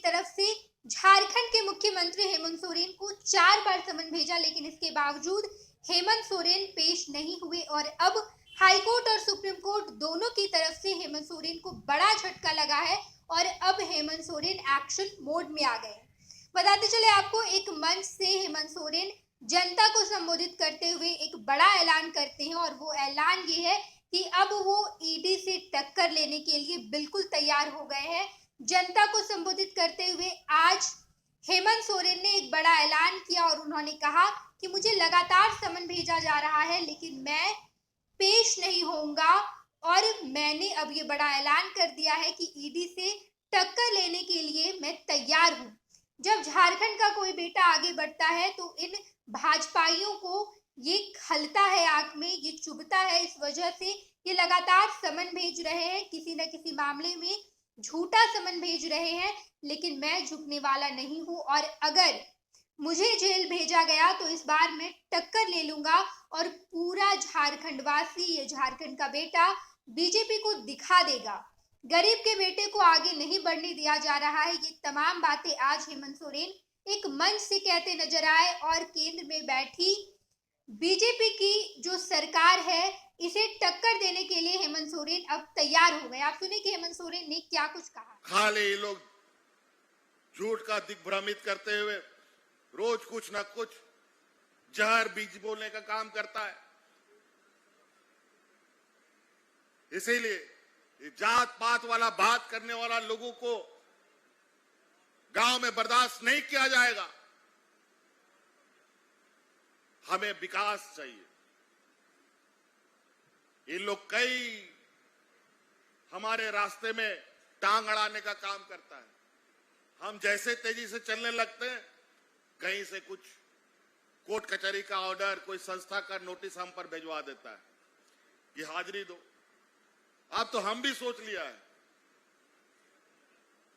तरफ से झारखंड के मुख्यमंत्री हेमंत सोरेन को 4 बार समन भेजा, लेकिन इसके बावजूद हेमंत सोरेन पेश नहीं हुए और अब हाईकोर्ट और सुप्रीम कोर्ट दोनों की तरफ से हेमंत सोरेन को बड़ा झटका लगा है और अब हेमंत सोरेन एक्शन मोड में आ गए हैं। बताते चले आपको, एक मंच से हेमंत सोरेन जनता को संबोधित करते हुए एक बड़ा ऐलान करते हैं और वो ऐलान ये है कि अब वो ईडी से टक्कर लेने के लिए बिल्कुल तैयार हो गए हैं। जनता को संबोधित करते हुए आज हेमंत सोरेन ने एक बड़ा ऐलान किया और उन्होंने कहा कि मुझे लगातार समन भेजा जा रहा है लेकिन मैं पेश नहीं होऊंगा और मैंने अब ये बड़ा ऐलान कर दिया है कि ईडी से टक्कर लेने के लिए मैं तैयार हूं। जब झारखंड का कोई बेटा आगे बढ़ता है तो इन भाजपाइयों को ये खलता है, आंख में ये चुभता है, इस वजह से ये लगातार समन भेज रहे हैं, किसी न किसी मामले में झूठा समन भेज रहे हैं, लेकिन मैं झुकने वाला नहीं हूं और अगर मुझे जेल भेजा गया तो इस बार मैं टक्कर ले लूंगा और पूरा झारखंड वासी, ये झारखंड का बेटा बीजेपी को दिखा देगा। गरीब के बेटे को आगे नहीं बढ़ने दिया जा रहा है। ये तमाम बातें आज हेमंत सोरेन एक मंच से कहते नजर आए और केंद्र में बैठी बीजेपी की जो सरकार है इसे टक्कर देने के लिए हेमंत सोरेन अब तैयार हो गए। आप सुने कि हेमंत सोरेन ने क्या कुछ कहा। खाली ये लोग झूठ का दिग्भ्रमित करते हुए रोज कुछ ना कुछ जहर बीज बोलने का काम करता है। इसीलिए जात पात वाला बात करने वाला लोगों को गांव में बर्दाश्त नहीं किया जाएगा। हमें विकास चाहिए। ये लोग कई हमारे रास्ते में टांग अड़ाने का काम करता है। हम जैसे तेजी से चलने लगते हैं, कहीं से कुछ कोर्ट कचहरी का ऑर्डर, कोई संस्था का नोटिस हम पर भिजवा देता है कि हाजिरी दो। अब तो हम भी सोच लिया है,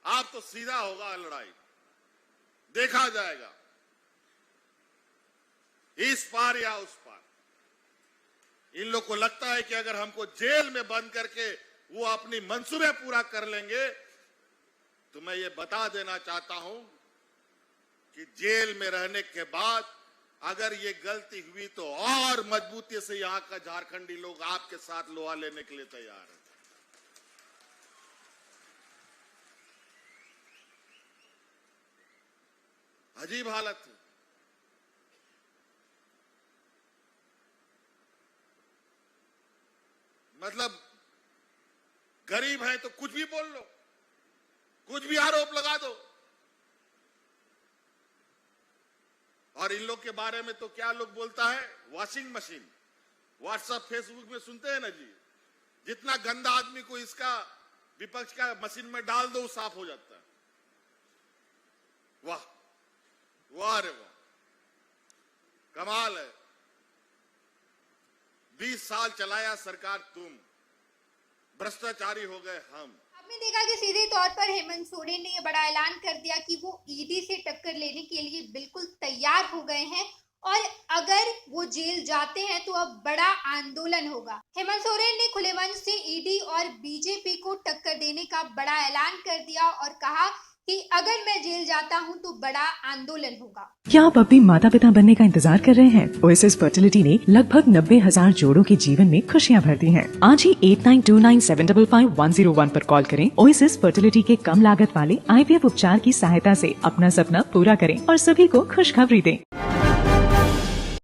अब तो सीधा होगा लड़ाई, देखा जाएगा इस पार या उस पार। इन लोग को लगता है कि अगर हमको जेल में बंद करके वो अपनी मंसूबे पूरा कर लेंगे, तो मैं ये बता देना चाहता हूं कि जेल में रहने के बाद अगर ये गलती हुई तो और मजबूती से यहां का झारखंडी लोग आपके साथ लोहा लेने के लिए तैयार है। अजीब हालत है। मतलब गरीब है तो कुछ भी बोल लो, कुछ भी आरोप लगा दो। और इन लोग के बारे में तो क्या लोग बोलता है, वॉशिंग मशीन। व्हाट्सएप फेसबुक में सुनते हैं ना जी, जितना गंदा आदमी को इसका विपक्ष का मशीन में डाल दो साफ हो जाता है। वाह वाह रे वाह, कमाल है। 20 साल चलाया सरकार तुम, भ्रष्टाचारी हो गए हम। आपने देखा कि सीधे तौर पर हेमंत सोरेन ने ये बड़ा ऐलान कर दिया कि वो ईडी से टक्कर लेने के लिए बिल्कुल तैयार हो गए हैं और अगर वो जेल जाते हैं तो अब बड़ा आंदोलन होगा। हेमंत सोरेन ने खुले मंच से ईडी और बीजेपी को टक्कर देने का बड़ा ऐलान कर दिया और कहा कि अगर मैं जेल जाता हूं तो बड़ा आंदोलन होगा। क्या आप अब भी माता पिता बनने का इंतजार कर रहे हैं? ओएसिस फर्टिलिटी ने लगभग 90,000 जोड़ों के जीवन में खुशियां भर दी हैं। आज ही 8929755101 पर कॉल करें। ओएसिस फर्टिलिटी के कम लागत वाले IVF उपचार की सहायता से अपना सपना पूरा करें और सभी को खुशखबरी दें।